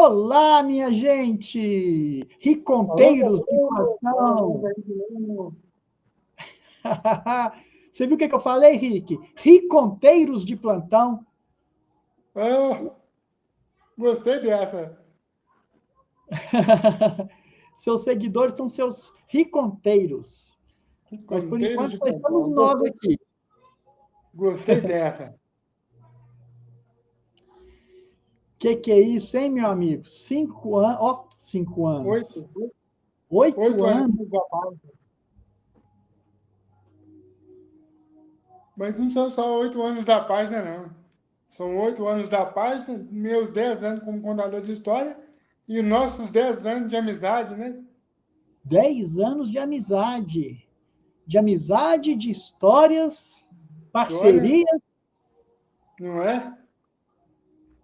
Olá, minha gente! Alô, Riconteiros de alô, plantão! alô. Você viu o que eu falei, Rick? Riconteiros de plantão. Ah, gostei dessa. Seus seguidores são seus riconteiros. Mas por Conteiros enquanto de só estamos plantão. nós aqui. Gostei dessa. Que é isso, hein, meu amigo? 5 anos, ó, 5 anos. Oito, 8 oito anos. aninhos da página. Mas não são só 8 anos da página, não. São 8 anos da página, meus 10 anos como contador de história e nossos 10 anos de amizade, né? 10 anos de amizade. De amizade, de histórias, História, parcerias. não é?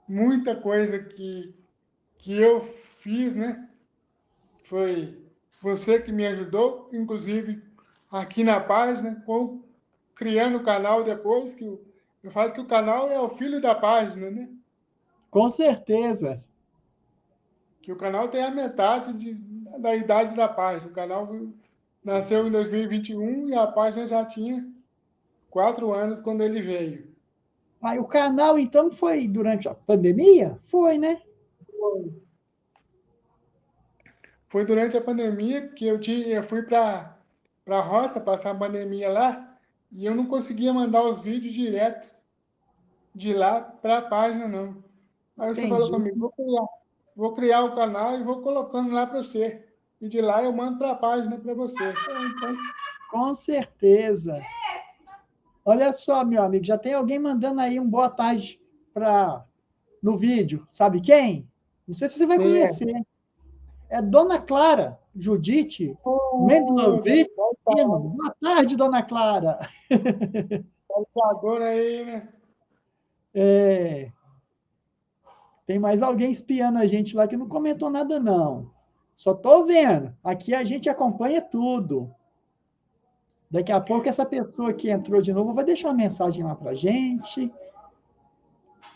Muita coisa que eu fiz, né? Foi você que me ajudou, inclusive aqui na página, criando o canal depois, eu falo que o canal é o filho da página, né? Com certeza. Que o canal tem a metade da idade da página. O canal nasceu em 2021 e a página já tinha 4 anos quando ele veio. Aí o canal, então, foi durante a pandemia? Foi, né? Foi durante a pandemia que eu fui para a roça passar a pandemia lá e eu não conseguia mandar os vídeos direto de lá para a página, não. Aí você falou Entendi. comigo, vou criar o canal e vou colocando lá para você. E de lá eu mando para a página para você. Então, Com certeza. Olha só, meu amigo, já tem alguém mandando aí um boa tarde no vídeo. Sabe quem? Não sei se você vai quem é? conhecer. É Dona Clara Judite Ô, Mendlovic. Boa tarde, Dona Clara. computador aí, né? É, tem mais alguém espiando a gente lá que não comentou nada, não. Só estou vendo. Aqui a gente acompanha tudo. Daqui a pouco essa pessoa que entrou de novo vai deixar uma mensagem lá para a gente,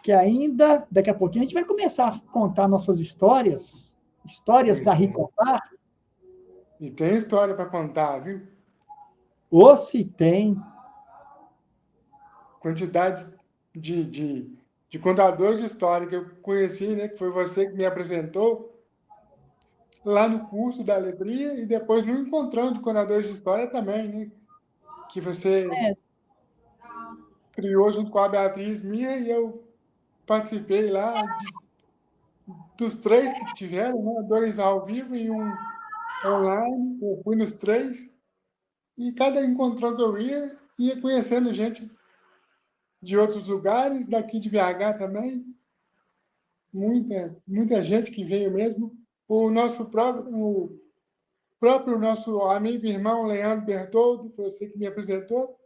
que ainda, daqui a pouquinho, a gente vai começar a contar nossas histórias, histórias da Pois é. Ricontar, E tem história para contar, viu? ou se tem. Quantidade de contadores de história que eu conheci, né? Que foi você que me apresentou lá no curso da Alegria e depois no encontrão de contadores de história também, né? Que você É, criou junto com a Beatriz minha e eu participei lá dos três que tiveram, né? Dois ao vivo e um online. Eu fui nos três e cada encontrão que eu ia conhecendo gente de outros lugares, daqui de BH também, muita gente que veio mesmo. O próprio nosso amigo e irmão Leandro Bertoldo, foi você que me apresentou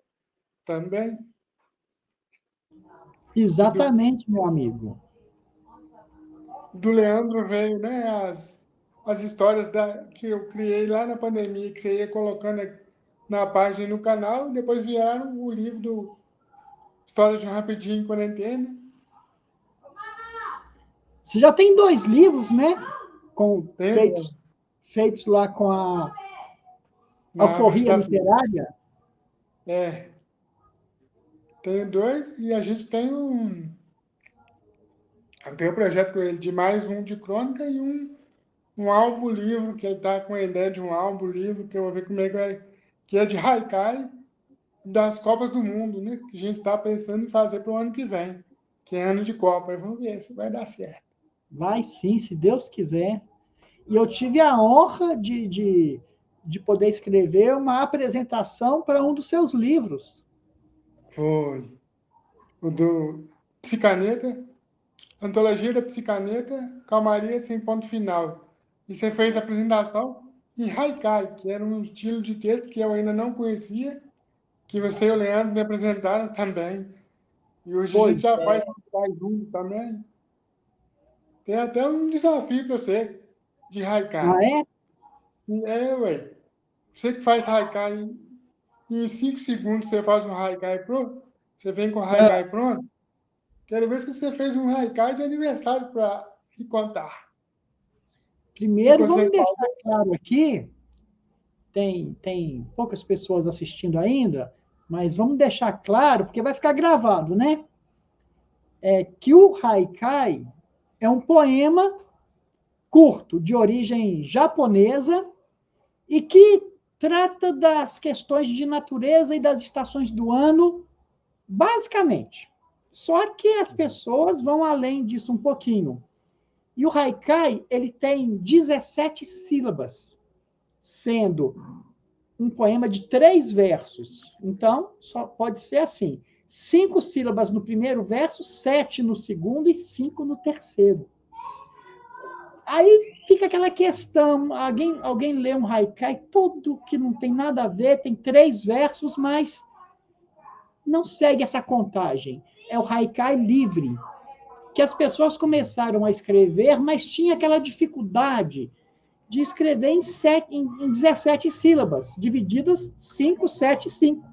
também. E exatamente, meu amigo. do Leandro veio, né, as histórias que eu criei lá na pandemia, que você ia colocando na página e no canal, e depois vieram o livro do História de um Rapidinho em Quarentena. Você já tem 2 livros, né? Tem Feitos lá com a na árvore Alforria da vida. Literária. É, tem dois e a gente tem um projeto com ele de mais um de crônica e um álbum-livro, que ele está com a ideia de um álbum-livro, que eu vou ver como é que vai, que é de Haikai das Copas do Mundo, né? Que a gente está pensando em fazer para o ano que vem, que é ano de Copa. E vamos ver se vai dar certo. Vai sim, se Deus quiser. E eu tive a honra de poder escrever uma apresentação para um dos seus livros. Foi o do Psicaneta, Antologia da Psicaneta, Calmaria Sem Ponto Final. E você fez a apresentação em Haikai, que era um estilo de texto que eu ainda não conhecia, que você e o Leandro me apresentaram também. E hoje a gente Pois já faz é. Haikai junto também. Tem até um desafio para você de Ah, Haikai. é? Ué. Você que faz Haikai em 5 segundos, você faz um Haikai pronto. Você vem com o Ah, Haikai pronto. Quero ver se você fez um Haikai de aniversário para me contar. Primeiro, vamos deixar claro aqui, tem poucas pessoas assistindo ainda, mas vamos deixar claro, porque vai ficar gravado, né? Que o haikai é um poema curto, de origem japonesa, e que trata das questões de natureza e das estações do ano, basicamente. Só que as pessoas vão além disso um pouquinho. E o haikai, ele tem 17 sílabas, sendo um poema de 3 versos. Então, só pode ser assim: 5 sílabas no primeiro verso, 7 no segundo e 5 no terceiro. Aí fica aquela questão, alguém lê um haikai, tudo que não tem nada a ver, tem 3 versos, mas não segue essa contagem. É o haikai livre, que as pessoas começaram a escrever, mas tinha aquela dificuldade de escrever em 17 sílabas, divididas 5, 7, 5.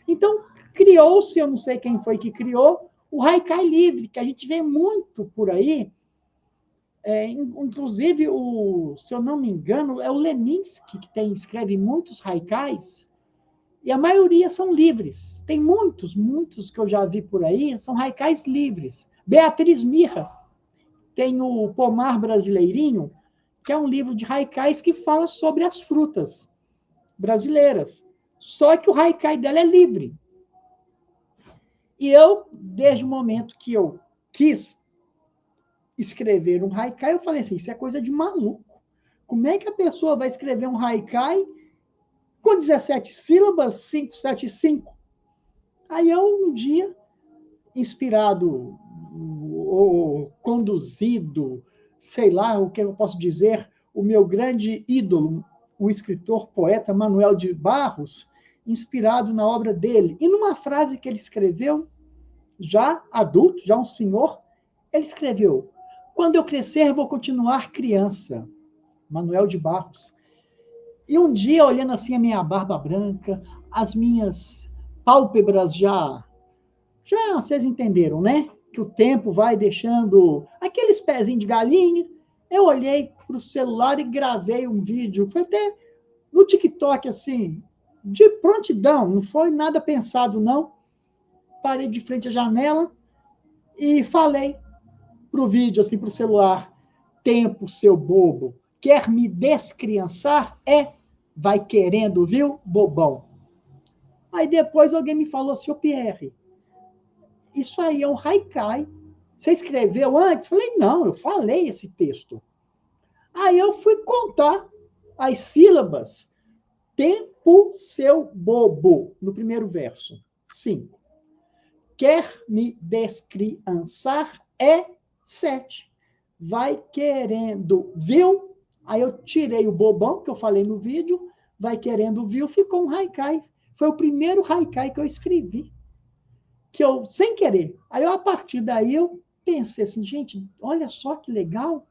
Então, criou-se, eu não sei quem foi que criou, o haikai livre, que a gente vê muito por aí. Inclusive, se eu não me engano, é o Leminski que escreve muitos haikais, e a maioria são livres. Tem muitos que eu já vi por aí, são haikais livres. Beatriz Mirra tem o Pomar Brasileirinho, que é um livro de haikais que fala sobre as frutas brasileiras. Só que o haikai dela é livre. E eu, desde o momento que eu quis escrever um haikai, eu falei assim, isso é coisa de maluco. Como é que a pessoa vai escrever um haikai com 17 sílabas, 5, 7, 5? Aí eu, um dia, inspirado ou conduzido, sei lá o que eu posso dizer, o meu grande ídolo, o escritor, poeta Manuel de Barros, inspirado na obra dele. E numa frase que ele escreveu, já adulto, já um senhor, ele escreveu: quando eu crescer, vou continuar criança. Manuel de Barros. E um dia, olhando assim a minha barba branca, as minhas pálpebras já vocês entenderam, né? Que o tempo vai deixando aqueles pezinhos de galinha. Eu olhei para o celular e gravei um vídeo. Foi até no TikTok, assim, de prontidão. Não foi nada pensado, não. Parei de frente à janela e falei para o vídeo, assim, para o celular: tempo, seu bobo. Quer me descriançar? Vai querendo, viu, bobão? Aí depois alguém me falou assim: ô Pierre, isso aí é um haikai. Você escreveu antes? Falei, não, eu falei esse texto. Aí eu fui contar as sílabas. Tempo, seu bobo, no primeiro verso. 5. Quer me descriançar? 7. Vai querendo, viu? Aí eu tirei o bobão, que eu falei no vídeo, vai querendo, viu? Ficou um haikai. Foi o primeiro haikai que eu escrevi. Que eu, sem querer. Aí, a partir daí, eu pensei assim, gente, olha só que legal.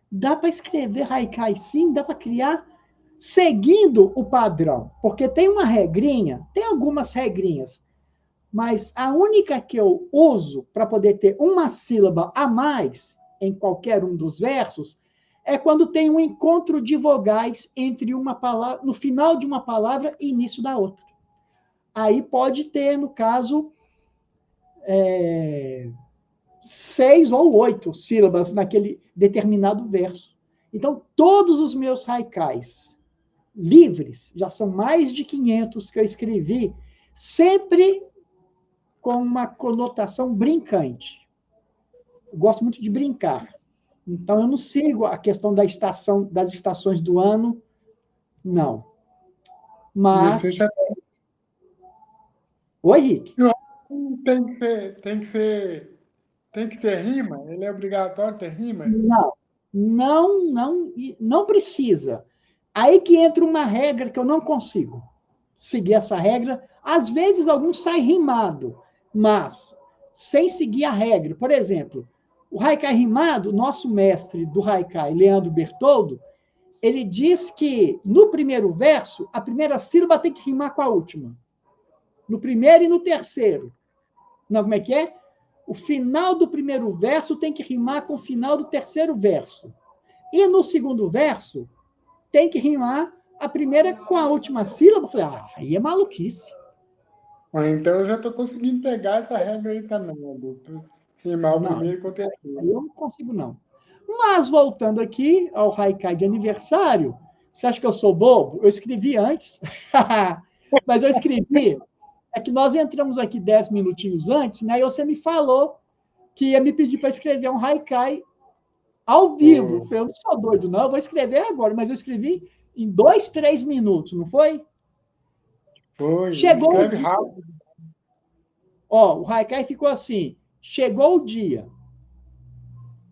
Dá para escrever haikai sim, dá para criar seguindo o padrão. Porque tem uma regrinha, tem algumas regrinhas, mas a única que eu uso para poder ter uma sílaba a mais em qualquer um dos versos é quando tem um encontro de vogais entre uma palavra, no final de uma palavra e início da outra. Aí pode ter, no caso, 6 ou 8 sílabas naquele determinado verso. Então, todos os meus haikais livres, já são mais de 500 que eu escrevi, sempre com uma conotação brincante. Eu gosto muito de brincar. Então, eu não sigo a questão das estações do ano, não. Mas... Você já... Oi, Rick. Tem que ter rima? Ele é obrigatório ter rima? Não precisa. Aí que entra uma regra que eu não consigo seguir essa regra. Às vezes, alguns saem rimado, mas sem seguir a regra. Por exemplo, o haikai rimado, nosso mestre do haikai, Leandro Bertoldo, ele diz que no primeiro verso, a primeira sílaba tem que rimar com a última. No primeiro e no terceiro. Não, como é que é? O final do primeiro verso tem que rimar com o final do terceiro verso. E no segundo verso, tem que rimar a primeira com a última sílaba. Eu falei, aí é maluquice. Então eu já estou conseguindo pegar essa regra aí também, Adolfo. Rimar o primeiro com o terceiro. Aí eu não consigo, não. Mas, voltando aqui ao haikai de aniversário, você acha que eu sou bobo? Eu escrevi antes, mas eu escrevi, é que nós entramos aqui 10 minutinhos antes, né? E você me falou que ia me pedir para escrever um haikai ao vivo. Eu não sou doido, não, eu vou escrever agora, mas eu escrevi em 2, 3 minutos, não foi? Foi, Chegou escreve rápido. Ó, o haikai ficou assim, chegou o dia.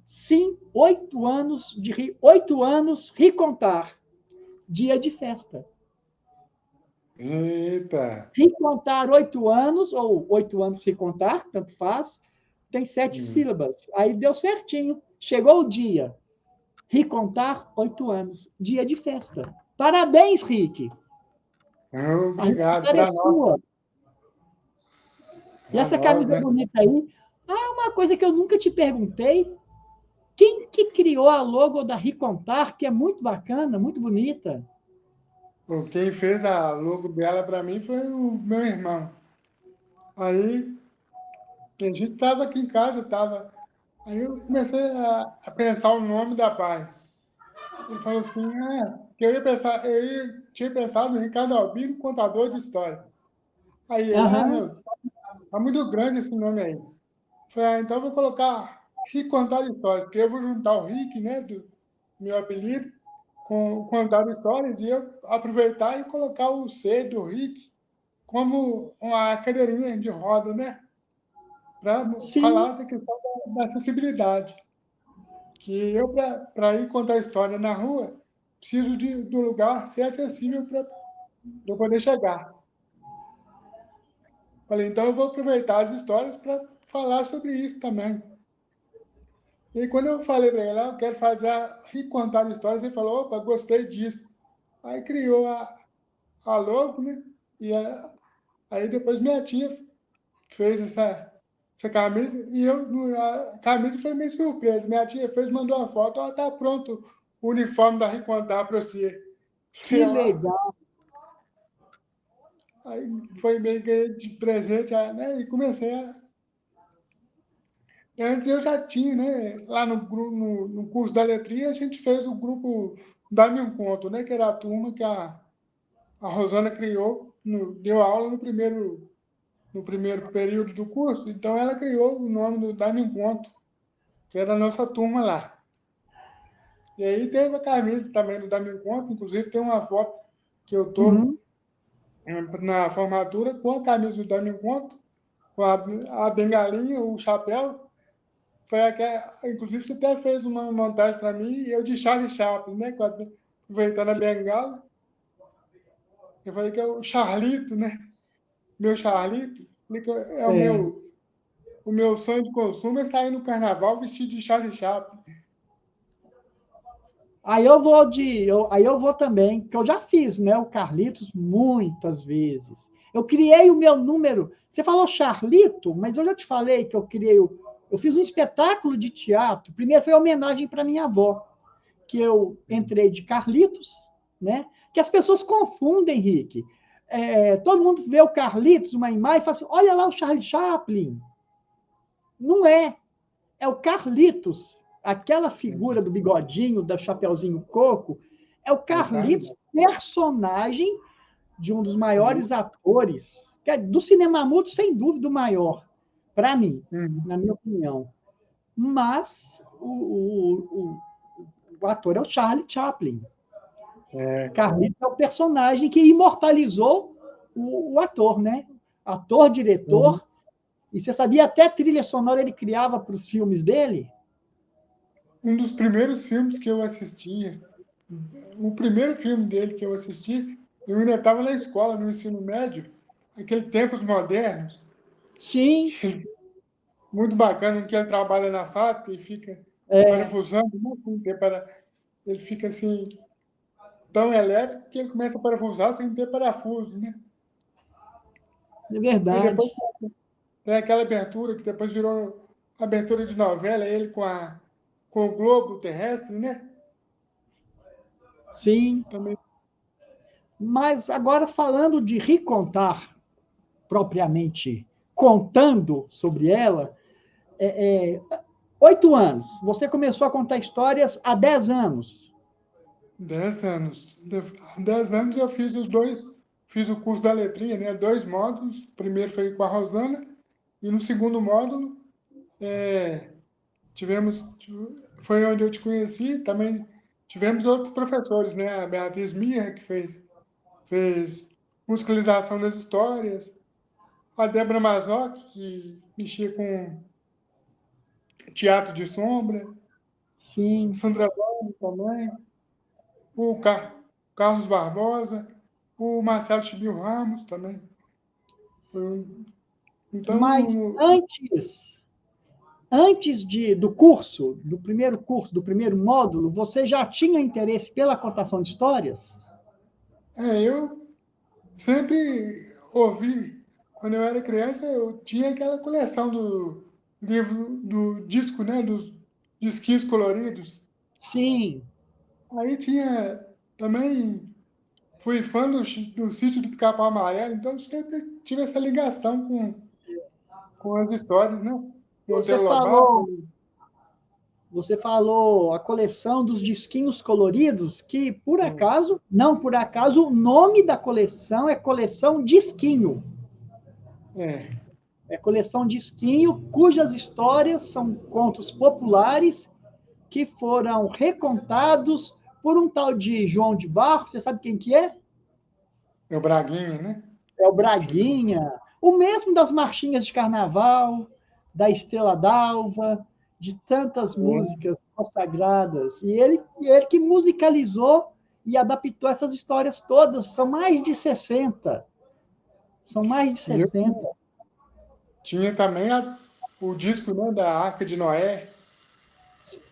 Sim, 8 anos, 8 anos, recontar. Dia de festa. Eita! Recontar 8 anos, ou 8 anos se contar, tanto faz, tem 7 sílabas. Aí deu certinho. Chegou o dia. Recontar 8 anos. Dia de festa. Parabéns, Rick. Obrigado para nós. E essa camisa bonita aí. Uma coisa que eu nunca te perguntei. Quem que criou a logo da Recontar, que é muito bacana, muito bonita? Quem fez a logo dela para mim foi o meu irmão. Aí, a gente estava aqui em casa, aí eu comecei a pensar o nome da pai. Ele falou assim, que tinha pensado no Ricardo Albino, contador de história. Aí ele, não, tá muito grande esse nome aí. Eu falei, então eu vou colocar Rick Contar Histórias, porque eu vou juntar o Rick, né, do meu apelido, com Contar Histórias, e eu aproveitar e colocar o C do Rick como uma cadeirinha de roda, né? Para falar da questão da acessibilidade. Que eu, para ir contar história na rua, preciso do lugar ser acessível para eu poder chegar. Falei, então eu vou aproveitar as histórias para falar sobre isso também. E aí, quando eu falei para ele, eu quero recontar histórias, ele falou, opa, gostei disso. Aí criou a logo, né? Aí depois minha tia fez essa camisa, e a camisa foi meio surpresa. Minha tia fez, mandou uma foto, tá pronto o uniforme da Recontar para você. Que legal. Aí foi meio que de presente, né? E comecei a. Antes eu já tinha, né? Lá no curso da letria, a gente fez o grupo Dá-me um Conto, né? Que era a turma que a Rosana criou, deu aula no primeiro período do curso, então ela criou o nome do Dá-me um Conto, que era a nossa turma lá. E aí teve a camisa também do Dá-me um Conto, inclusive tem uma foto que eu estou na formatura com a camisa do Dá-me um Conto, com a bengalinha, o chapéu. Foi inclusive você até fez uma montagem para mim, e eu de Charlie Chaplin, né? Aproveitando a bengala. Eu falei que é o Charlito, né? Meu Charlito. O meu sonho de consumo é sair no carnaval vestido de Charlie Chaplin. Aí eu vou também, que eu já fiz, né? O Carlitos muitas vezes. Eu criei o meu número. Você falou Charlito, mas eu já te falei que eu fiz um espetáculo de teatro. Primeiro foi homenagem para minha avó, que eu entrei de Carlitos, né? Que as pessoas confundem, Henrique. Todo mundo vê o Carlitos, uma imagem, e fala assim: olha lá o Charlie Chaplin. Não é. É o Carlitos. Aquela figura do bigodinho, do chapeuzinho coco, é o Carlitos, personagem de um dos maiores atores, que é do cinema mudo, sem dúvida, o maior, para mim, na minha opinião. Mas o ator é o Charlie Chaplin. Carlitos é o personagem que imortalizou o ator, né? Ator, diretor. E você sabia até trilha sonora ele criava para os filmes dele? Um dos primeiros filmes que eu assisti, o primeiro filme dele que eu assisti, eu ainda estava na escola, no ensino médio, aquele Tempos Modernos. Sim. Muito bacana, que ele trabalha na fábrica e fica parafusando, ele fica assim, tão elétrico que ele começa a parafusar sem ter parafuso, né? É verdade. E depois tem aquela abertura que depois virou abertura de novela, ele com o globo terrestre, né? Sim. Também. Mas agora falando de recontar propriamente, contando sobre ela, 8 anos. Você começou a contar histórias há 10 anos. 10 anos. 10 anos eu fiz os dois, fiz o curso da letrinha, né? 2 módulos. O primeiro foi com a Rosana, e no segundo módulo tivemos, foi onde eu te conheci, também tivemos outros professores, né? A Beatriz Mirra, que fez musicalização das histórias, a Débora Mazoc, que mexia com teatro de sombra, Sim. Sandra Boni também, o Carlos Barbosa, o Marcelo Chibil Ramos também. Mas Então, antes do primeiro módulo, você já tinha interesse pela contação de histórias? eu sempre ouvi, quando eu era criança, eu tinha aquela coleção do livro, do disco, né, dos disquinhos coloridos. Sim. Aí tinha também, fui fã do Sítio do Pica-Pau Amarelo, então sempre tive essa ligação com as histórias, né? Você Monteiro Lobato. falou, você falou a coleção dos disquinhos coloridos, que por acaso, não por acaso, o nome da coleção é coleção Disquinho. É, É coleção Disquinho, cujas histórias são contos populares que foram recontados por um tal de João de Barro. Você sabe quem que é? é o Braguinha, né? É o Braguinha, o mesmo das marchinhas de carnaval, da Estrela d'Alva, de tantas É. músicas consagradas. E ele que musicalizou e adaptou essas histórias todas. São mais de 60. São mais de E eu 60. tinha também o disco, né, da Arca de Noé.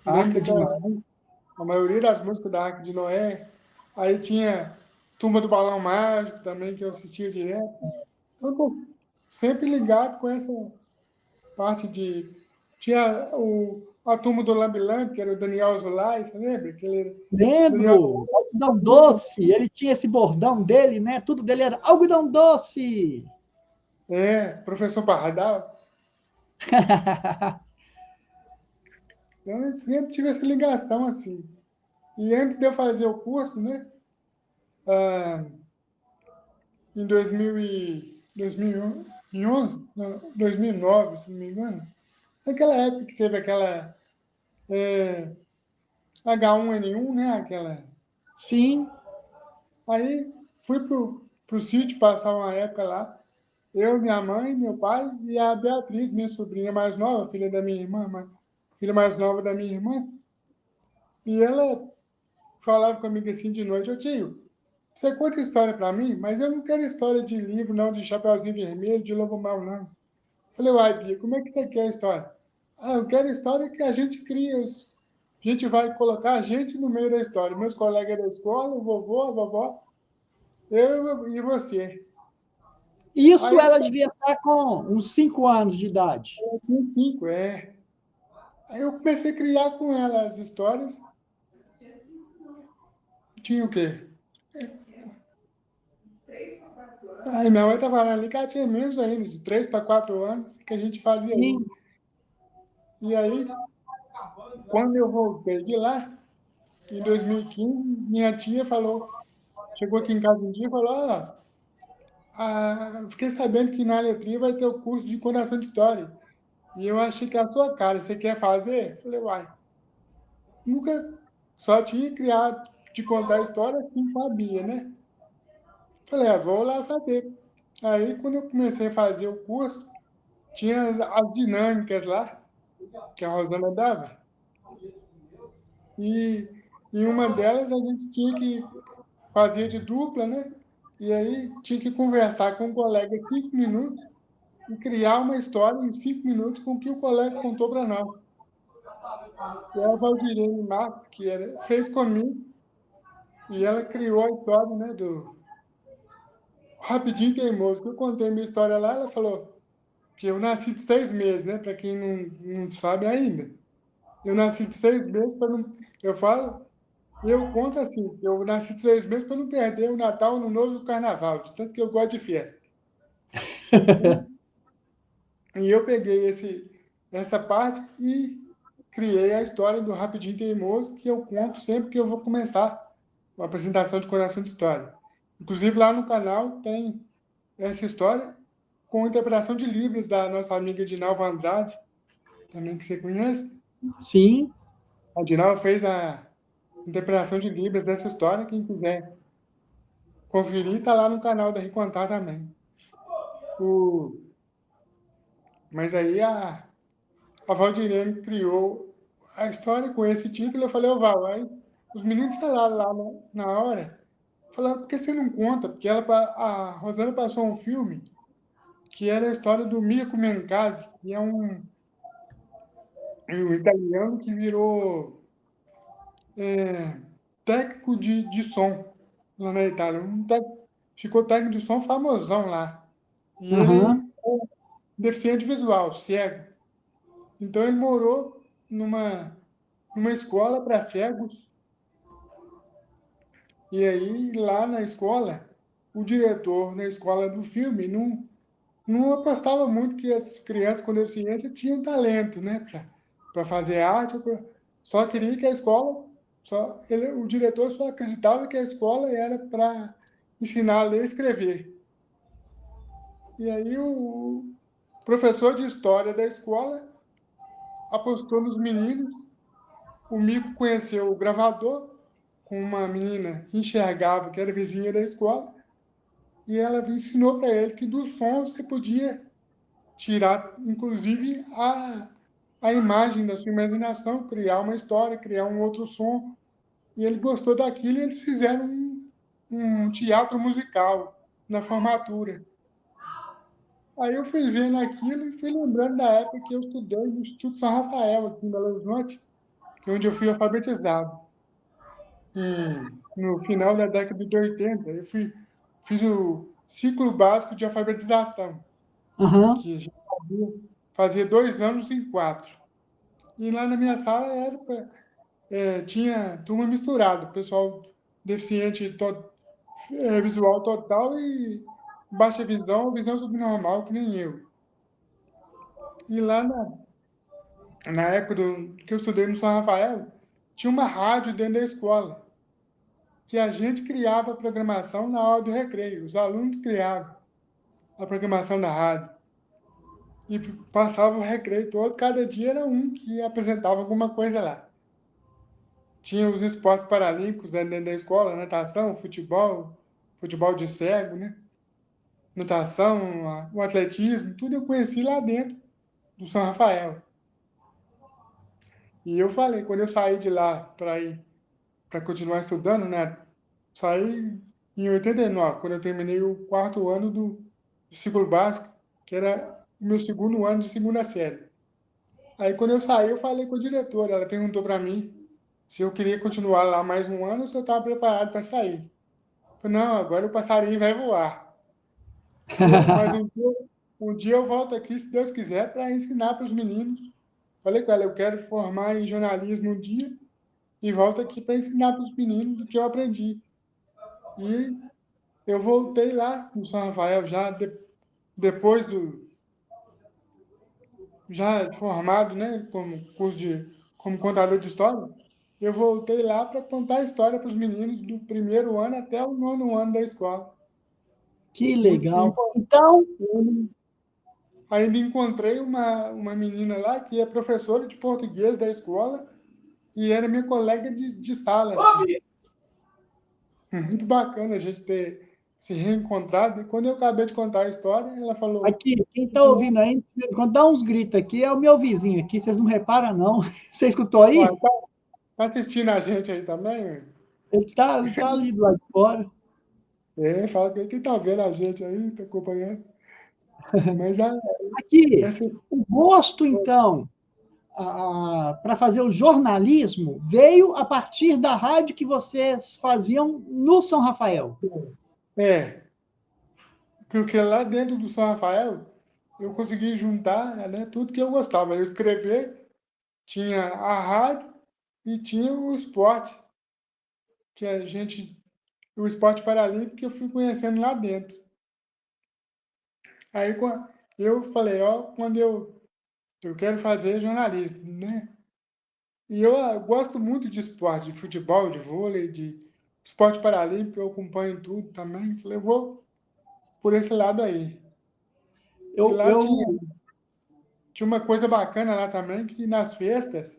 A Lembro Arca de daquelas Noé. músicas, a maioria das músicas da Arca de Noé. Aí tinha Turma do Balão Mágico também, que eu assistia direto. Então, eu tô sempre ligado com essa parte de. Tinha a Turma do Lambe Lambe, que era o Daniel Zulay, você lembra? Aquele Daniel Lembro, algodão doce, ele tinha esse bordão dele, né? Tudo dele era algodão doce. Professor Pardal. Então, eu sempre tive essa ligação assim. E antes de eu fazer o curso, né, ah, em 2011, não, 2009, se não me engano, naquela época que teve aquela H1N1, né, aquela. Sim, Aí fui pro sítio passar uma época lá, eu, minha mãe, meu pai e a Beatriz, minha sobrinha mais nova, filha da minha irmã, filha mais nova da minha irmã, e ela falava comigo assim de noite: ô tio, você conta história para mim, mas eu não quero história de livro, não, de Chapeuzinho Vermelho, de Lobo Mau, não. Falei: uai, Bia, como é que você quer a história? Ah, eu quero a história que a gente cria. A gente vai colocar a gente no meio da história. Meus colegas da escola, o vovô, a vovó, eu e você. isso Aí ela devia estar com uns 5 anos de idade. eu tinha 5, é. Aí eu comecei a criar com ela as histórias. Tinha o quê? Aí minha mãe estava falando ali que ela tinha menos ainda, de 3 para 4 anos, que a gente fazia Sim, isso. E aí, quando eu voltei de lá, em 2015, minha tia chegou aqui em casa um dia e falou: fiquei sabendo que na letria vai ter o curso de contação de história. E eu achei que é a sua cara, você quer fazer? Falei: uai, nunca, só tinha criado de contar história assim com a Bia, né? Falei: vou lá fazer. Aí, quando eu comecei a fazer o curso, tinha as dinâmicas lá, que a Rosana dava. E em uma delas a gente tinha que fazer de dupla, né? E aí tinha que conversar com o colega 5 minutos e criar uma história em 5 minutos com o que o colega contou para nós. E a Valdirene Marques, fez comigo, e ela criou a história, né, do Rapidinho Teimoso, que eu contei minha história lá, ela falou que eu nasci de 6 meses, né, para quem não sabe ainda. Eu nasci de 6 meses, eu falo Eu conto assim, eu nasci 6 meses para não perder o Natal, o Ano Novo e o Carnaval, de tanto que eu gosto de festa. Então, e eu peguei essa parte e criei a história do Rapidinho Teimoso, que eu conto sempre que eu vou começar uma apresentação de contação de história. Inclusive, lá no canal tem essa história com interpretação de Libras da nossa amiga Dinalva Andrade, também que você conhece. Sim. A Dinalva fez a interpretação de Libras dessa história. Quem quiser conferir, está lá no canal da Recontar também. O... Mas aí a Valdirene criou a história com esse título. Eu falei, ô Val, aí os meninos falaram lá na hora, falaram, por que você não conta? Porque a Rosana passou um filme que era a história do Mirko Mencasi, que é um italiano que virou técnico de som lá na Itália. Ficou técnico de som famosão lá. E Aham. ele é deficiente visual, cego. Então ele morou numa escola para cegos. E aí, lá na escola, o diretor na escola do filme não apostava muito que as crianças com deficiência tinham talento, né, para fazer arte. Só queria que a escola, o diretor só acreditava que a escola era para ensinar a ler e escrever. E aí o professor de história da escola apostou nos meninos. O Mico conheceu o gravador com uma menina que enxergava, que era vizinha da escola, e ela ensinou para ele que do som você podia tirar, inclusive, a imagem da sua imaginação, criar uma história, criar um outro som. E ele gostou daquilo e eles fizeram um teatro musical na formatura. Aí eu fui vendo aquilo e fui lembrando da época que eu estudei no Instituto São Rafael, aqui em Belo Horizonte, que é onde eu fui alfabetizado. No final da década de 80, fiz o ciclo básico de alfabetização, Aham. que a gente fazia 2 anos em 4. E lá na minha sala tinha turma misturada, pessoal deficiente visual total e baixa visão, visão subnormal, que nem eu. E lá na época que eu estudei no São Rafael, tinha uma rádio dentro da escola, que a gente criava a programação na hora do recreio. Os alunos criavam a programação da rádio. E passava o recreio todo, cada dia era um que apresentava alguma coisa lá. Tinha os esportes paralímpicos dentro da escola, natação, futebol de cego, né? Natação, o atletismo, tudo eu conheci lá dentro do São Rafael. E eu falei, quando eu saí de lá para continuar estudando, né? Saí em 89, quando eu terminei o 4º ano do ciclo básico, que era o meu 2º ano de segunda série. Aí, quando eu saí, eu falei com a diretora. Ela perguntou para mim se eu queria continuar lá mais um ano ou se eu estava preparado para sair. Eu falei, não, agora o passarinho vai voar. Mas um dia eu volto aqui, se Deus quiser, para ensinar para os meninos. Falei com ela, eu quero formar em jornalismo um dia e volto aqui para ensinar para os meninos o que eu aprendi. E eu voltei lá no São Rafael, depois já formado, né, como contador de história. Eu voltei lá para contar a história para os meninos do 1º ano até o 9º ano da escola. Que E, legal. Então, ainda encontrei uma menina lá que é professora de português da escola e era minha colega de sala, assim. Muito bacana a gente ter se reencontrado. E quando eu acabei de contar a história, ela falou: aqui, quem está ouvindo aí, de vez em quando dá uns gritos aqui, é o meu vizinho aqui, vocês não reparam, não. Você escutou "Uai, aí? tá assistindo a gente aí também?" Ele tá ali do lado de fora. Fala que quem tá vendo a gente aí, tá acompanhando. Mas Aqui, essa o gosto, então, para fazer o jornalismo veio a partir da rádio que vocês faziam no São Rafael. é, porque lá dentro do São Rafael eu consegui juntar, né, tudo que eu gostava. Eu escrever, tinha a rádio e tinha o esporte. que o esporte paralímpico que eu fui conhecendo lá dentro. Aí eu falei, quando eu quero fazer jornalismo, né? E eu gosto muito de esporte, de futebol, de vôlei, de esporte paralímpico, eu acompanho tudo também. Falei, eu vou por esse lado aí. E Eu, lá tinha, eu, tinha uma coisa bacana lá também, que nas festas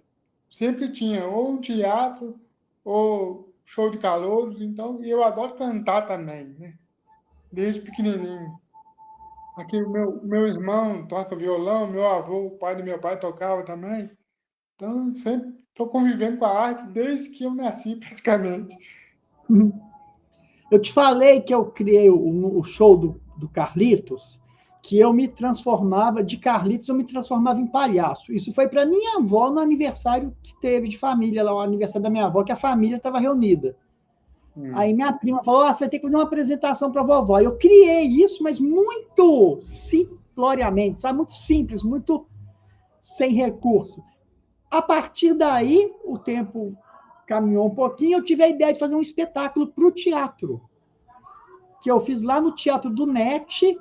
sempre tinha ou um teatro ou show de calouros, então, e eu adoro cantar também, né? Desde pequenininho. Aqui o meu irmão toca violão, meu avô, o pai do meu pai tocava também. Então, sempre estou convivendo com a arte desde que eu nasci, praticamente. eu te falei que eu criei o show do Carlitos, que eu me transformava, de Carlitos, eu me transformava em palhaço. Isso foi para minha avó no aniversário que teve de família, lá, o aniversário da minha avó, que a família estava reunida. Aí minha prima falou: você vai ter que fazer uma apresentação para a vovó. Eu criei isso, mas muito simploriamente, sabe? Muito simples, muito sem recurso. A partir daí, o tempo caminhou um pouquinho, eu tive a ideia de fazer um espetáculo para o teatro, que eu fiz lá no Teatro do NET.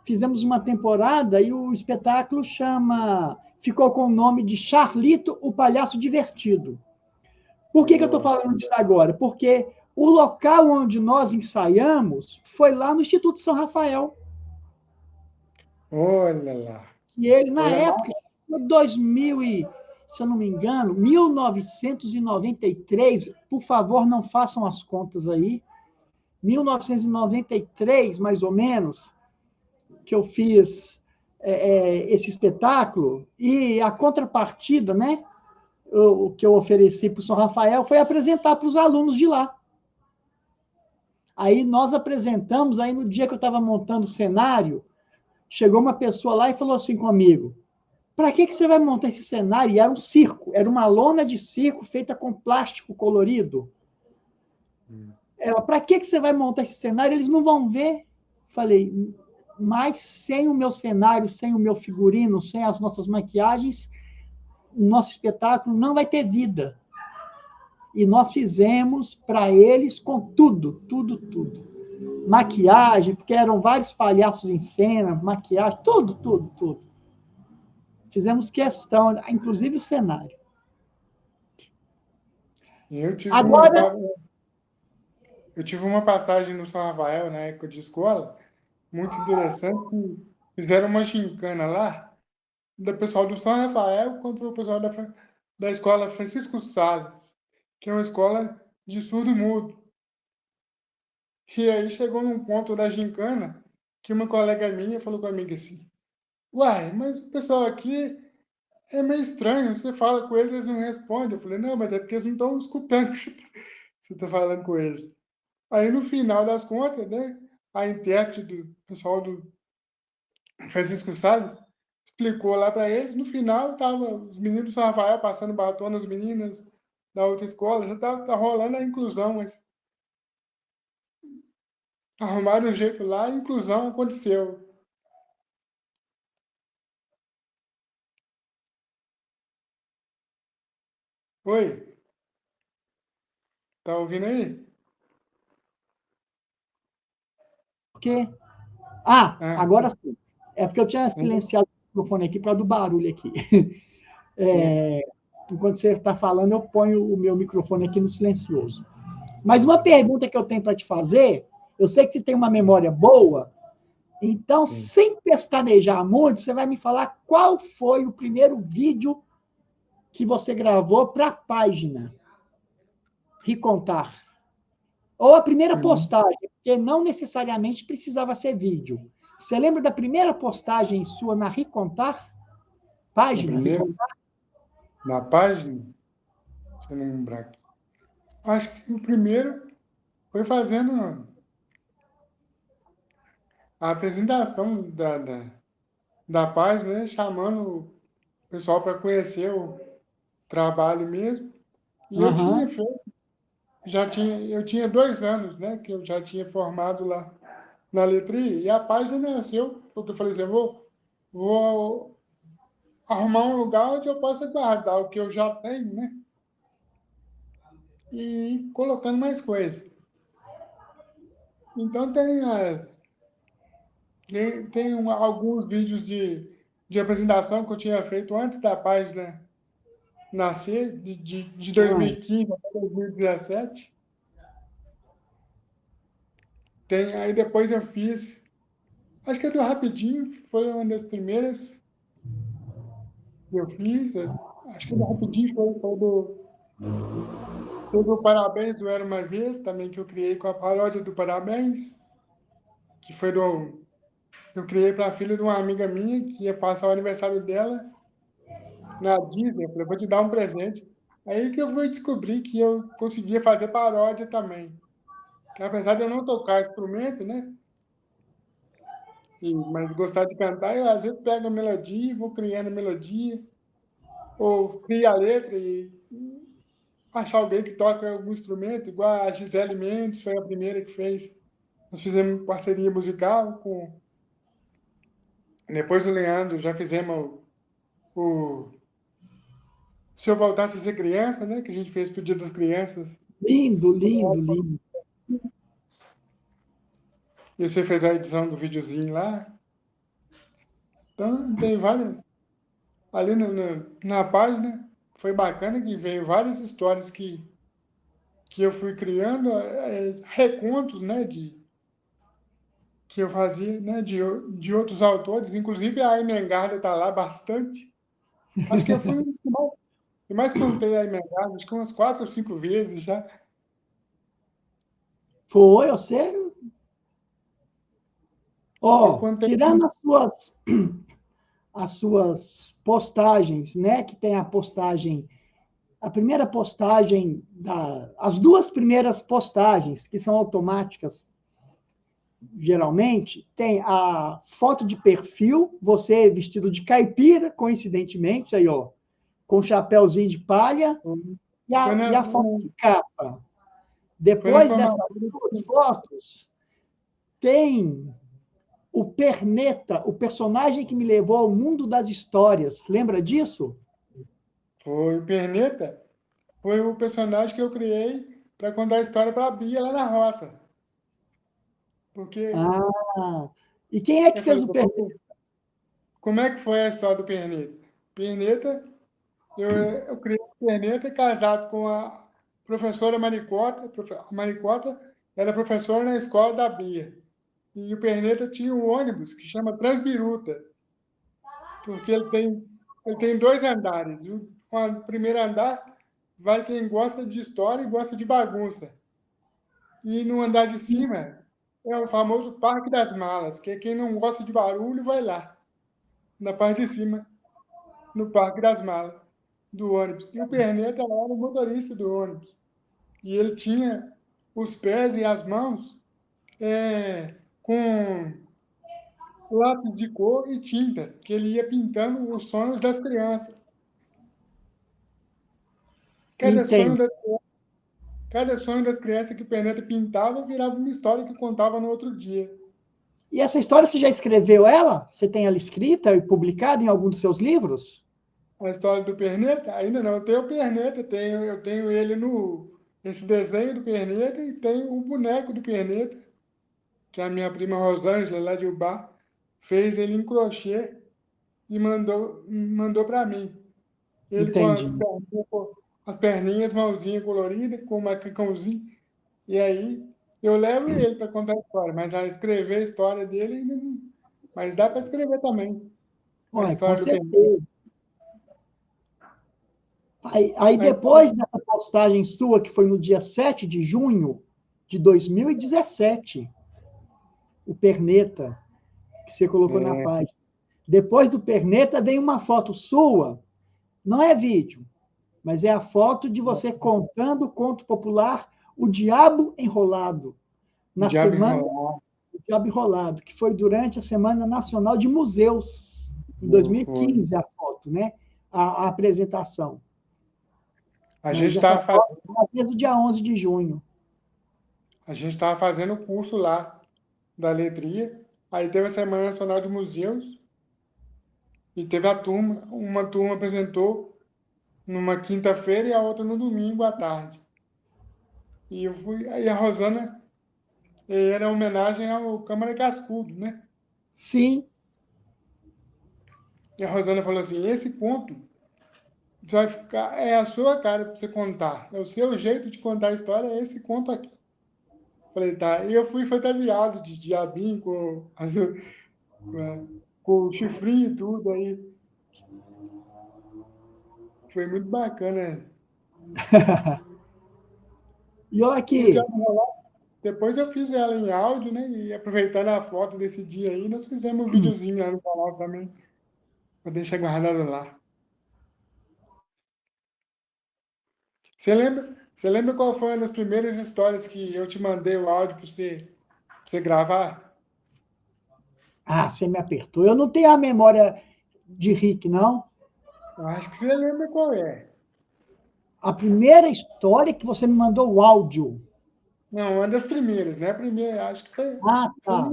Fizemos uma temporada e o espetáculo ficou com o nome de Charlito, o Palhaço Divertido. Por que eu estou falando disso agora? Porque o local onde nós ensaiamos foi lá no Instituto São Rafael. Olha lá. E ele, na Olha lá. época, em 2000 se eu não me engano, 1993, por favor, não façam as contas aí, 1993, mais ou menos, que eu fiz esse espetáculo, e a contrapartida, né, o que eu ofereci para o São Rafael foi apresentar para os alunos de lá. Aí nós apresentamos, aí no dia que eu estava montando o cenário, chegou uma pessoa lá e falou assim comigo: para que você vai montar esse cenário? E era um circo, era uma lona de circo feita com plástico colorido. Para que você vai montar esse cenário? Eles não vão ver. Falei, mas sem o meu cenário, sem o meu figurino, sem as nossas maquiagens, o nosso espetáculo não vai ter vida. E nós fizemos para eles com tudo, tudo, tudo. Maquiagem, porque eram vários palhaços em cena, maquiagem, tudo, tudo, tudo. Fizemos questão, inclusive o cenário. Eu tive uma, Agora, eu tive uma passagem no São Rafael, na época de escola, muito interessante, que fizeram uma gincana lá, do pessoal do São Rafael contra o pessoal da escola Francisco Salles, que é uma escola de surdo-mudo. E aí chegou num ponto da gincana que uma colega minha falou comigo assim: uai, mas o pessoal aqui é meio estranho, você fala com eles, eles não respondem. Eu falei: não, mas é porque eles não estão escutando o que você está falando com eles. Aí no final das contas, né, a intérprete do pessoal do Francisco Salles explicou lá para eles. No final, tava os meninos do São Rafael passando batom nas meninas da outra escola, já tá rolando a inclusão, mas arrumaram um jeito lá, a inclusão aconteceu. Oi, tá ouvindo aí? porque. Ah, Ah, agora sim. É porque eu tinha sim, silenciado o microfone aqui para do barulho aqui. sim. Enquanto você está falando, eu ponho o meu microfone aqui no silencioso. Mas uma pergunta que eu tenho para te fazer, eu sei que você tem uma memória boa, então, Sim. sem pestanejar muito, você vai me falar qual foi o primeiro vídeo que você gravou para a página Ricontar. Ou a primeira Uhum. postagem, porque não necessariamente precisava ser vídeo. Você lembra da primeira postagem sua na Ricontar? Na Página primeira, Ricontar? na página, deixa eu lembrar aqui. Acho que o primeiro foi fazendo a apresentação da página, né, chamando o pessoal para conhecer o trabalho mesmo. E eu tinha Aham. feito, eu tinha 2 anos, né, que eu já tinha formado lá na letria, e a página nasceu, porque eu falei assim, vou arrumar um lugar onde eu possa guardar o que eu já tenho, né? e colocando mais coisas. Então, alguns vídeos de apresentação que eu tinha feito antes da página nascer, de 2015 até 2017. Aí depois eu fiz, acho que é do Rapidinho, foi uma das primeiras que eu fiz. Acho que do Rapidinho foi do Parabéns do Era Uma Vez, também que eu criei com a paródia do Parabéns, que foi eu criei para a filha de uma amiga minha que ia passar o aniversário dela na Disney. Eu falei, vou te dar um presente. Aí que eu fui descobrir que eu conseguia fazer paródia também. Que apesar de eu não tocar instrumento, né? Mas gostar de cantar, eu às vezes pego a melodia e vou criando melodia, ou crio a letra e achar alguém que toca algum instrumento, igual a Gisele Mendes, foi a primeira que fez. Nós fizemos parceria musical com. Depois o Leandro, já fizemos o Se Eu Voltasse a Ser Criança, né? Que a gente fez pro Dia das Crianças. Lindo, lindo, lindo. E você fez a edição do videozinho lá. Então, tem várias. Ali na página, foi bacana que veio várias histórias que eu fui criando, recontos, né? Que eu fazia, né? De outros autores. Inclusive, a Emengarda está lá bastante. Acho que eu fui um dos que mais contei a Emengarda, acho que umas 4 ou 5 vezes já. Foi, você. Eu Ó, contei. tirando as suas postagens, né? Que tem a primeira postagem, as duas primeiras postagens, que são automáticas, geralmente, tem a foto de perfil, você vestido de caipira, coincidentemente, aí, ó, com chapéuzinho de palha, e a foto de capa. Depois dessas duas fotos, tem o Perneta, o personagem que me levou ao mundo das histórias. Lembra disso? Foi o Perneta. Foi o personagem que eu criei para contar a história para a Bia lá na roça. Porque. Ah, e quem é que Eu fez falei, o Perneta? como é que foi a história do Perneta? Perneta, eu criei o Perneta casado com a professora Maricota. A Maricota era professora na escola da Bia. E o Perneta tinha um ônibus que chama Transbiruta, porque ele tem 2 andares. O primeiro andar vai quem gosta de história e gosta de bagunça. E no andar de cima é o famoso Parque das Malas, que quem não gosta de barulho vai lá, na parte de cima, no Parque das Malas do ônibus. E o Perneta era o motorista do ônibus. E ele tinha os pés e as mãos com lápis de cor e tinta, que ele ia pintando os sonhos das crianças. Cada sonho Entende? das, cada sonho das crianças que o Perneta pintava virava uma história que contava no outro dia. E essa história você já escreveu ela? Você tem ela escrita e publicada em algum dos seus livros? A história do Perneta? Ainda não. Eu tenho o Perneta, eu tenho ele esse desenho do Perneta e tenho o boneco do Perneta, que a minha prima Rosângela, lá de Ubá, fez ele em crochê e mandou para mim. Ele com Entendi. as perninhas, mãozinha colorida, com o macacãozinho. E aí eu levo ele para contar a história, mas a escrever a história dele ainda não. Mas dá para escrever também a Ué, com história do Perneta. certeza. Aí A história depois dessa postagem sua, que foi no dia 7 de junho de 2017, o Perneta, que você colocou na é, página. Depois do Perneta vem uma foto sua, não é vídeo, mas é a foto de você contando o conto popular O Diabo Enrolado, o na Diabo semana Enrolado. O Diabo Enrolado, que foi durante a Semana Nacional de Museus, em Foi. 2015, a foto, né? A apresentação. A gente Mas essa estava foto é desde o dia 11 de junho. A gente estava fazendo o curso lá da letria, aí teve a Semana Nacional de Museus e teve uma turma apresentou numa quinta-feira e a outra no domingo à tarde. E eu fui, aí a Rosana era homenagem ao Câmara Cascudo, né? Sim. E a Rosana falou assim: esse conto vai ficar, é a sua cara para você contar, é o seu jeito de contar a história, é esse conto aqui. Falei, tá. E eu fui fantasiado de diabinho com o chifrinho e tudo aí. Foi muito bacana. E olha O aqui. Diabo Enrolado, depois eu fiz ela em áudio, né? E aproveitando a foto desse dia aí, nós fizemos um videozinho lá no canal também, para deixar guardado lá. Você lembra qual foi uma das primeiras histórias que eu te mandei o áudio para você gravar? Ah, você me apertou. Eu não tenho a memória de Rick, não. Eu acho que você lembra qual é. A primeira história que você me mandou o áudio. Não, uma das primeiras, né? A primeira, acho que Ah, tá.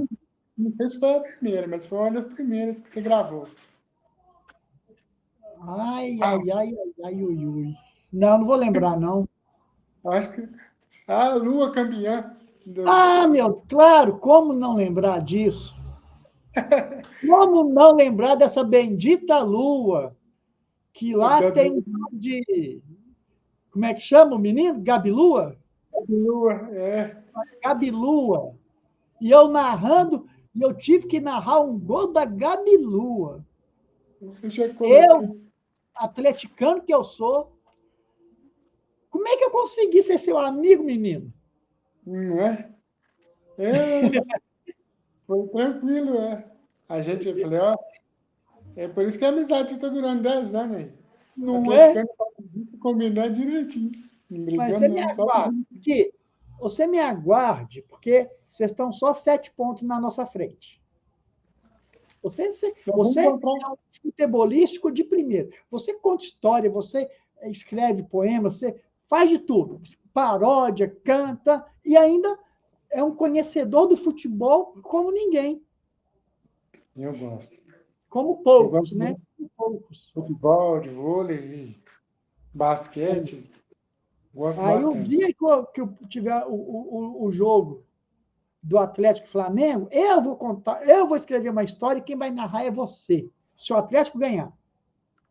não sei se foi a primeira, mas foi uma das primeiras que você gravou. Ai, Ah, ai, ai, ai, ai, ui, ui. Não, não vou lembrar, não. acho que a Lua campeã. Ah, meu, claro, como não lembrar disso? Como não lembrar dessa bendita lua, que lá Da tem um tal de. Como é que chama o menino? Gabilua? Lua, é. Gabilua. E eu narrando, e eu tive que narrar um gol da Gabilua. Eu já Eu, coloquei. atleticano que eu sou, como é que eu consegui ser seu amigo, menino? Não é? É, foi tranquilo, é. Eu falei, ó, é por isso que a amizade está durando 10 anos aí. Não é? Atleticano combinando direitinho. Não Mas brigando, você me não. Só aguarde. Porque você me aguarde, porque vocês estão só 7 pontos na nossa frente. nós vamos Você encontrar. é um futebolístico de primeiro. Você conta história, você escreve poema, você faz de tudo. Paródia, canta e ainda é um conhecedor do futebol como ninguém. Eu gosto. Como Eu poucos, gosto né? muito de Como poucos. futebol, de vôlei, basquete. Gosto Aí o bastante. dia que eu tiver o jogo do Atlético e Flamengo, eu vou contar, eu vou escrever uma história e quem vai narrar é você. Se o Atlético ganhar.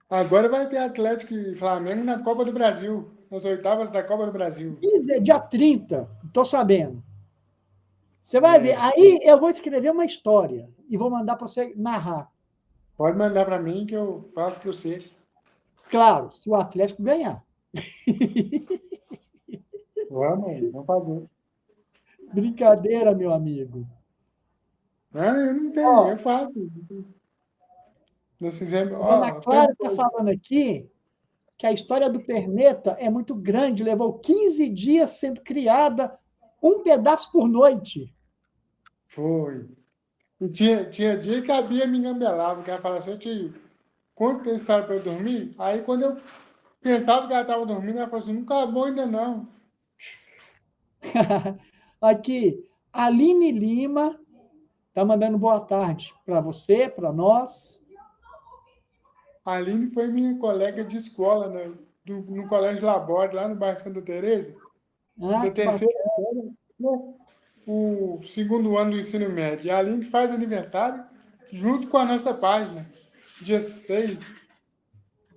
Agora vai ter Atlético e Flamengo na Copa do Brasil, nas oitavas da Copa do Brasil. Dia 30, estou sabendo. Você vai ver. É, Aí eu vou escrever uma história e vou mandar para você narrar. pode mandar para mim que eu faço para você. Claro, se o Atlético ganhar. Vamos fazer. Brincadeira, meu amigo. Não, eu não tenho, Ó, eu faço. Nós fizemos, a Dona ó, Clara está falando aqui que a história do Perneta é muito grande, levou 15 dias sendo criada, um pedaço por noite. foi. E tinha dia que a Bia me engambelava, que ela falava assim, tio, conta a história para eu dormir. Aí quando eu pensava que ela estava dormindo, ela falou assim, não acabou ainda não. Aqui, Aline Lima está mandando boa tarde para você, para nós. A Aline foi minha colega de escola no Colégio Laborde, lá no bairro Santa Teresa, Ah, da que terceira bacana. série, né, o segundo ano do ensino médio. E a Aline faz aniversário junto com a nossa página, dia 6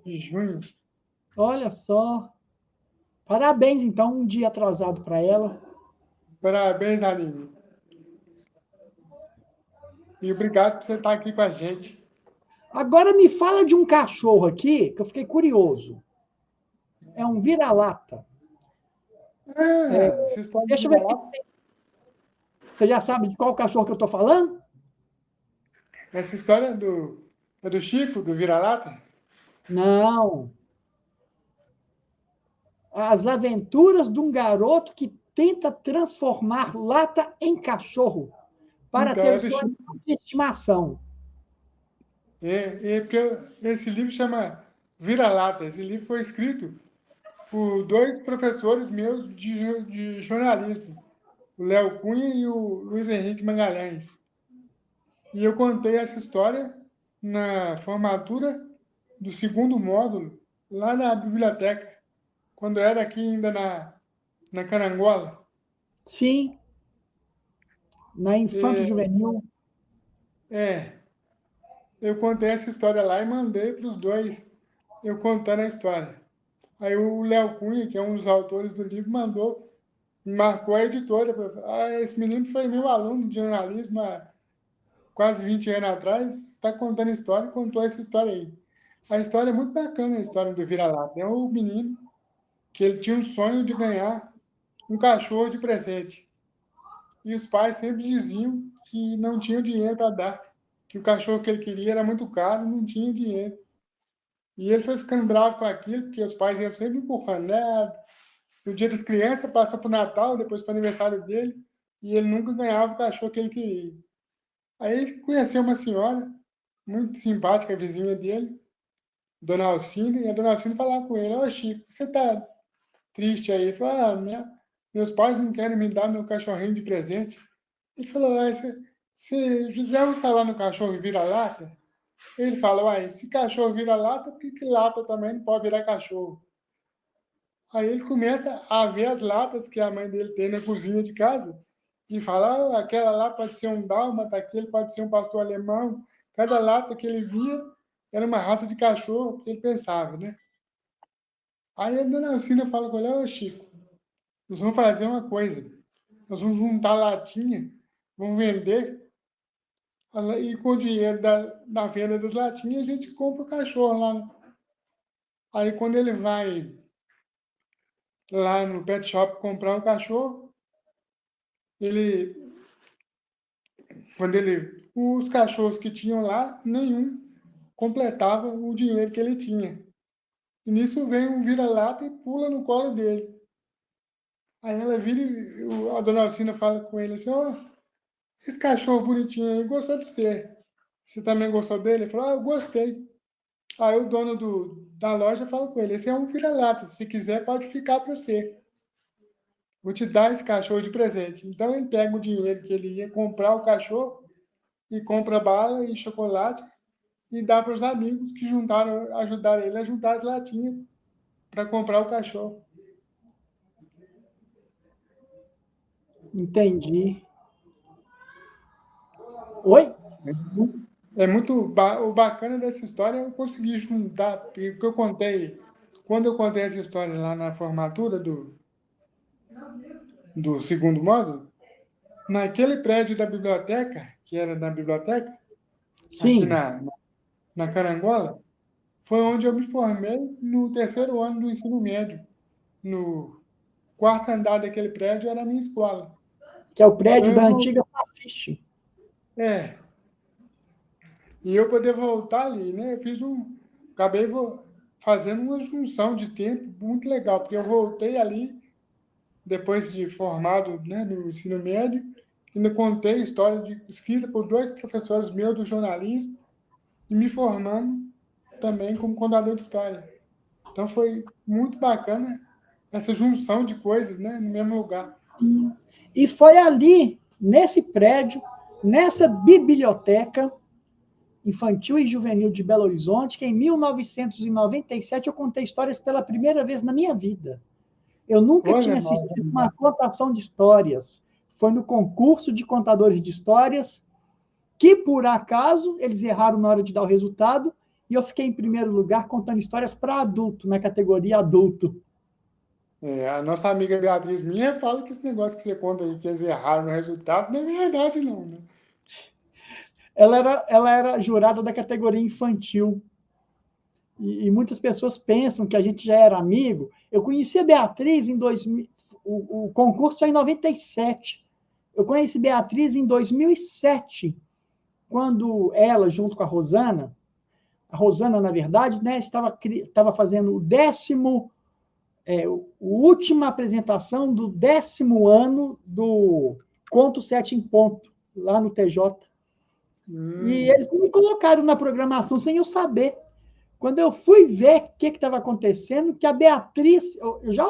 de junho. Olha só. Parabéns, então, um dia atrasado para ela. Parabéns, Aline. E obrigado por você estar aqui com a gente. Agora me fala de um cachorro aqui, que eu fiquei curioso. É um vira-lata. Ah, essa história de Deixa eu ver vira-lata, aqui. Você já sabe de qual cachorro que eu estou falando? essa história é do Chico, do vira-lata? Não. As aventuras de um garoto que tenta transformar lata em cachorro para Então, ter é o do seu Chico. animal de estimação. Porque esse livro chama Vira-Lata. Esse livro foi escrito por dois professores meus de jornalismo, o Léo Cunha e o Luiz Henrique Magalhães. E eu contei essa história na formatura do segundo módulo, lá na biblioteca, quando eu era aqui ainda na Carangola. Sim, na Infanto Juvenil. Eu contei essa história lá e mandei para os dois, eu contando a história. Aí o Léo Cunha, que é um dos autores do livro, marcou a editora. Esse menino foi meu aluno de jornalismo há quase 20 anos atrás, está contando história e contou essa história aí. A história é muito bacana, a história do vira-lata. É um menino que ele tinha um sonho de ganhar um cachorro de presente. E os pais sempre diziam que não tinham dinheiro para dar, que o cachorro que ele queria era muito caro e não tinha dinheiro. E ele foi ficando bravo com aquilo, porque os pais iam sempre empurrando, né? No dia das crianças, passa para o Natal, depois para o aniversário dele, e ele nunca ganhava o cachorro que ele queria. Aí ele conheceu uma senhora, muito simpática, vizinha dele, Dona Alcina, e a Dona Alcina falava com ele: Ô Chico, você tá triste aí? Ele falou: meus pais não querem me dar meu cachorrinho de presente. Ele falou: você já ouviu falar no cachorro vira-lata? Ele fala: uai, se cachorro vira lata, por que lata também não pode virar cachorro? Aí ele começa a ver as latas que a mãe dele tem na cozinha de casa e fala: aquela lá pode ser um dálmata, aquele pode ser um pastor alemão. Cada lata que ele via era uma raça de cachorro, que ele pensava, né? Aí a dona Alcina fala com ele: ô Chico, nós vamos fazer uma coisa. Nós vamos juntar latinha, vamos vender, e com o dinheiro da venda das latinhas a gente compra o cachorro lá. Aí quando ele vai lá no pet shop comprar um cachorro, ele, os cachorros que tinham lá, nenhum completava o dinheiro que ele tinha. E nisso vem um vira-lata e pula no colo dele. Aí ela vira e a dona Alcina fala com ele assim: esse cachorro bonitinho aí gostou de você. Você também gostou dele? Ele falou: eu gostei. Aí o dono da loja fala com ele: esse é um vira-lata, se quiser pode ficar para você. Vou te dar esse cachorro de presente. Então ele pega o dinheiro que ele ia comprar o cachorro e compra bala e chocolate e dá para os amigos que ajudaram ele a juntar as latinhas para comprar o cachorro. Entendi. Oi? O bacana dessa história é eu conseguir juntar, porque quando eu contei essa história lá na formatura do segundo módulo, naquele prédio da biblioteca, que era da biblioteca, aqui Sim. na Carangola, foi onde eu me formei no terceiro ano do ensino médio. No quarto andar daquele prédio era a minha escola. Que é o prédio Então, da antiga Fafiche. E eu poder voltar ali, né? Acabei fazendo uma junção de tempo muito legal, porque eu voltei ali, depois de formado, né, no ensino médio, ainda contei a história escrita por dois professores meus do jornalismo, e me formando também como contador de história. Então foi muito bacana essa junção de coisas, né, no mesmo lugar. Sim. E foi ali, nesse prédio, nessa biblioteca infantil e juvenil de Belo Horizonte, que em 1997 eu contei histórias pela primeira vez na minha vida. Eu nunca Olha, tinha assistido uma contação de histórias. Foi no concurso de contadores de histórias, que por acaso eles erraram na hora de dar o resultado, e eu fiquei em primeiro lugar contando histórias para adulto, na categoria adulto. a nossa amiga Beatriz minha fala que esse negócio que você conta aí, que eles erraram no resultado, não é verdade, não. Né? Ela era jurada da categoria infantil. E muitas pessoas pensam que a gente já era amigo. Eu conheci a Beatriz em 2000, o concurso foi em 97. Eu conheci Beatriz em 2007, quando ela, junto com a Rosana, na verdade, né, estava fazendo a última apresentação do 10º ano do Conto 7 em Ponto, lá no TJ. E eles me colocaram na programação sem eu saber. Quando eu fui ver o que estava acontecendo, que a Beatriz, eu já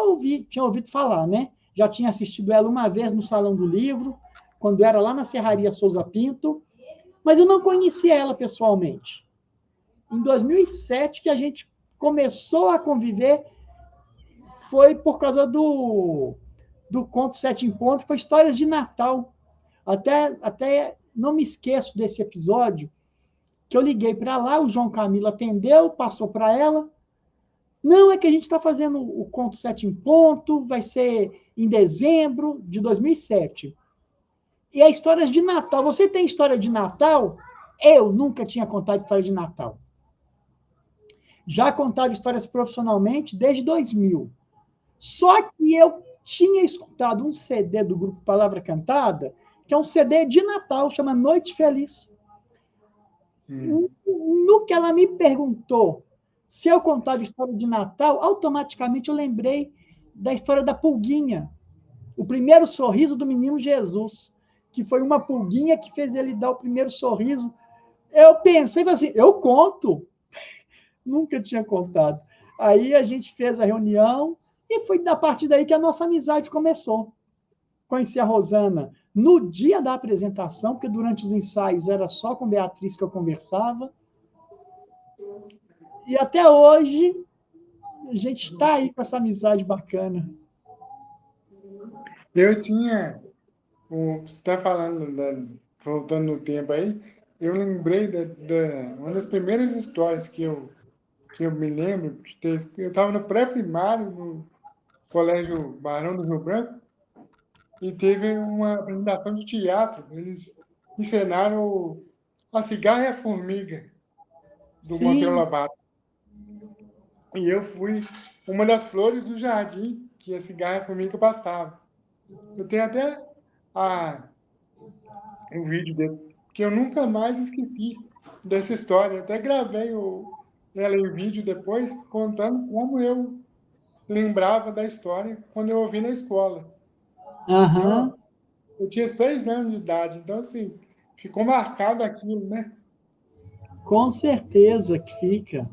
tinha ouvido falar, né? Já tinha assistido ela uma vez no Salão do Livro, quando era lá na Serraria Souza Pinto, mas eu não conhecia ela pessoalmente. Em 2007 que a gente começou a conviver, foi por causa do Conto Sete em Ponto foi histórias de Natal. Até não me esqueço desse episódio, que eu liguei para lá, o João Camilo atendeu, passou para ela. Não, é que a gente está fazendo o Conto Sete em Ponto, vai ser em dezembro de 2007. E é histórias de Natal. Você tem história de Natal? Eu nunca tinha contado história de Natal. Já contava histórias profissionalmente desde 2000. Só que eu tinha escutado um CD do grupo Palavra Cantada, que é um CD de Natal, chama Noite Feliz. No que ela me perguntou se eu contava história de Natal, automaticamente eu lembrei da história da pulguinha. O primeiro sorriso do menino Jesus, que foi uma pulguinha que fez ele dar o primeiro sorriso. Eu pensei assim, eu conto. Nunca tinha contado. Aí a gente fez a reunião e foi da partir daí que a nossa amizade começou. Conheci a Rosana no dia da apresentação, porque durante os ensaios era só com Beatriz que eu conversava. E até hoje a gente está aí com essa amizade bacana. Eu tinha, você está falando, voltando no tempo aí, eu lembrei uma das primeiras histórias que eu me lembro de ter. Eu estava no pré-primário, no Colégio Barão do Rio Branco, e teve uma apresentação de teatro. Eles encenaram A Cigarra e a Formiga, do Monteiro Sim, Lobato. E eu fui uma das flores do jardim que a cigarra e a formiga passava. Eu tenho até um vídeo dele, que eu nunca mais esqueci dessa história. Eu até gravei ela em vídeo depois, contando como eu lembrava da história quando eu ouvi na escola. aham, Eu tinha 6 anos de idade, então, assim, ficou marcado aquilo, né? com certeza que fica.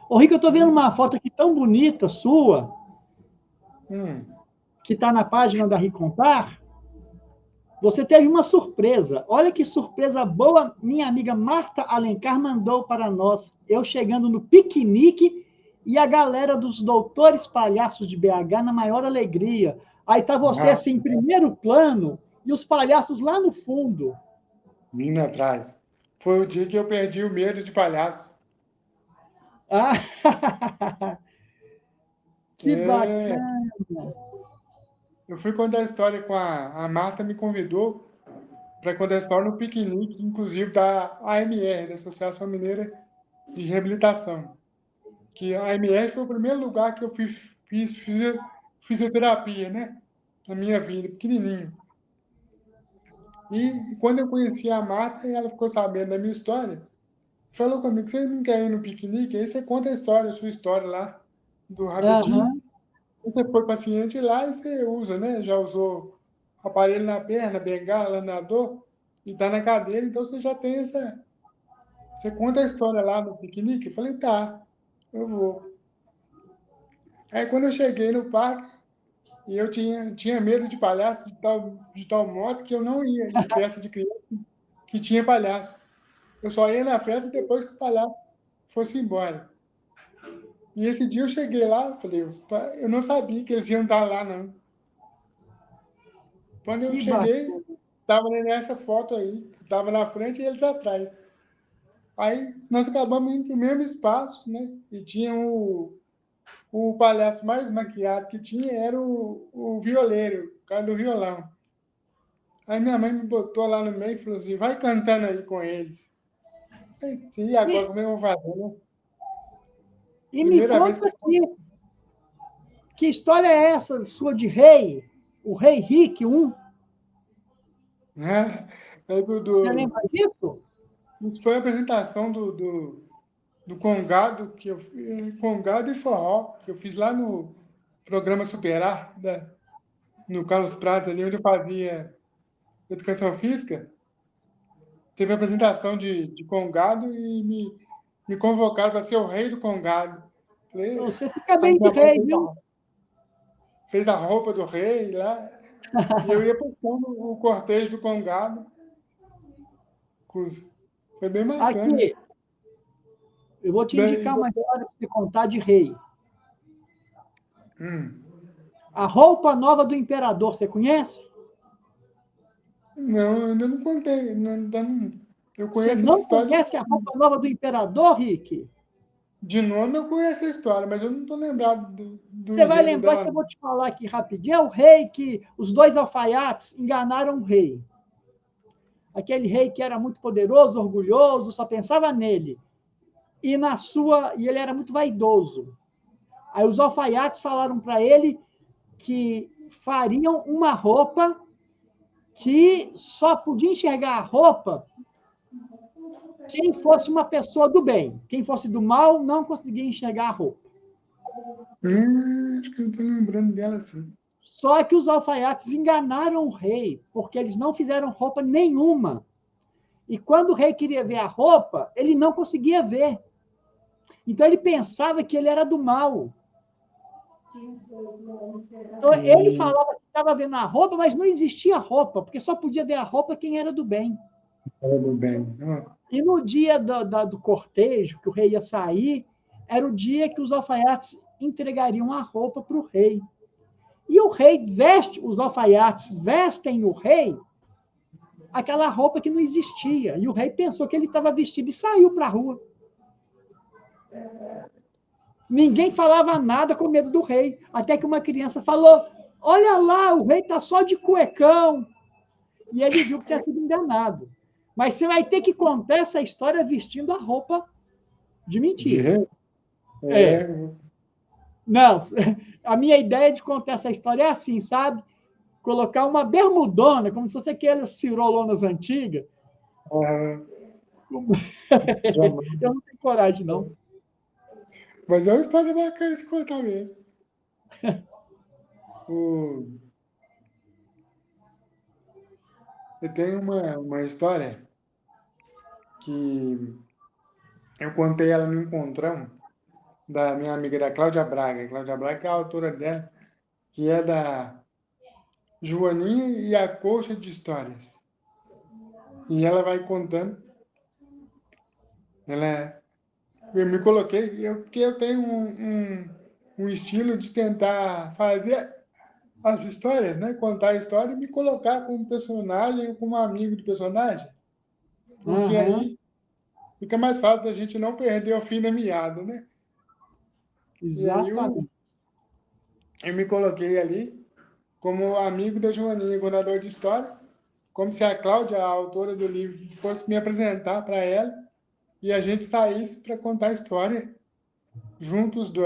Ô, Rico, eu estou vendo uma foto aqui tão bonita sua, Hum. que está na página da Ricontar. Você teve uma surpresa. Olha que surpresa boa minha amiga Marta Alencar mandou para nós. Eu chegando no piquenique e a galera dos doutores palhaços de BH na maior alegria. Aí tá você Ah, assim em primeiro plano e os palhaços lá no fundo. vindo atrás. Foi o dia que eu perdi o medo de palhaço. Ah, que É, bacana. eu fui contar a história com a Marta, me convidou para contar a história no piquenique, inclusive da AMR, da Associação Mineira de Reabilitação. Que a AMR foi o primeiro lugar que eu fiz fisioterapia, né? Na minha vida, pequenininho. E quando eu conheci a Marta, ela ficou sabendo da minha história, falou comigo: você não quer ir no piquenique? Aí você conta a história, a sua história lá, do rapidinho. Aham, Você foi paciente lá e você usa, né? Já usou aparelho na perna, bengala, nadador, e está na cadeira, então você já tem essa. Você conta a história lá no piquenique? Eu falei: tá, eu vou. Aí quando eu cheguei no parque, e eu tinha medo de palhaço de tal modo que eu não ia em festa de criança que tinha palhaço. Eu só ia na festa depois que o palhaço fosse embora. E esse dia eu cheguei lá, falei: eu não sabia que eles iam estar lá, não. Quando eu que cheguei, bacana. estava nessa foto aí, estava na frente e eles atrás. Aí nós acabamos indo para o mesmo espaço, né? E tinha o palhaço mais maquiado que tinha, era o violeiro, o cara do violão. Aí minha mãe me botou lá no meio e falou assim: vai cantando aí com eles. E agora E, como é que eu vou fazer, né? e me Primeira vez conta que aqui, que história é essa sua de rei? O rei Rick um? né? Aí, Você lembra disso? isso foi a apresentação do Congado, que eu fiz, Congado e Forró, que eu fiz lá no programa Superar, no Carlos Prates, ali onde eu fazia educação física. Teve a apresentação de Congado e me convocaram para ser o rei do Congado. Falei, Você fica aí bem de minha mãe rei, viu? fez a roupa do rei lá, e eu ia postando o cortejo do Congado. Foi bem bacana. Aqui, eu vou te Daí, indicar uma história para você contar de rei. hum, A roupa nova do imperador, você conhece? Não, eu ainda não contei. Eu Você conheço essa não história conhece a roupa nova do imperador, Rick? de nome, eu conheço a história, mas eu não estou lembrado do Você vai enredo lembrar dela. que eu vou te falar aqui rapidinho. É o rei que os dois alfaiates enganaram o rei. Aquele rei que era muito poderoso, orgulhoso, só pensava nele. E ele era muito vaidoso. Aí os alfaiates falaram para ele que fariam uma roupa que só podia enxergar a roupa quem fosse uma pessoa do bem. Quem fosse do mal não conseguia enxergar a roupa. Acho que eu estou lembrando dela, sim. Só que os alfaiates enganaram o rei, porque eles não fizeram roupa nenhuma. E quando o rei queria ver a roupa, ele não conseguia ver. Então ele pensava que ele era do mal. Então ele falava que estava vendo a roupa, mas não existia roupa, porque só podia ver a roupa quem era do bem. Tudo bem. E no dia do cortejo, que o rei ia sair, era o dia que os alfaiates entregariam a roupa para o rei. E o rei os alfaiates vestem o rei aquela roupa que não existia. E o rei pensou que ele estava vestido e saiu para a rua. Ninguém falava nada com medo do rei, até que uma criança falou: olha lá, o rei está só de cuecão. E ele viu que tinha sido enganado. Mas você vai ter que contar essa história vestindo a roupa de mentira. É. Não, a minha ideia de contar essa história é assim, sabe? Colocar uma bermudona, como se fosse aquelas cirolonas antigas. Eu não tenho coragem, não. Mas é uma história bacana de contar mesmo. Eu tenho uma história que eu contei ela no encontrão da minha amiga da Cláudia Braga. Cláudia Braga é a autora dela, que é da Joaninha e a Colcha de Histórias. E ela vai contando. Eu me coloquei, porque eu tenho um estilo de tentar fazer as histórias, né? Contar a história e me colocar como personagem ou como amigo do personagem. Porque aí fica mais fácil a gente não perder o fim da meada, né? Exatamente. E aí eu me coloquei ali como amigo da Joaninha, contador de história, como se a Cláudia, a autora do livro, fosse me apresentar para ela e a gente saísse para contar a história juntos os dois.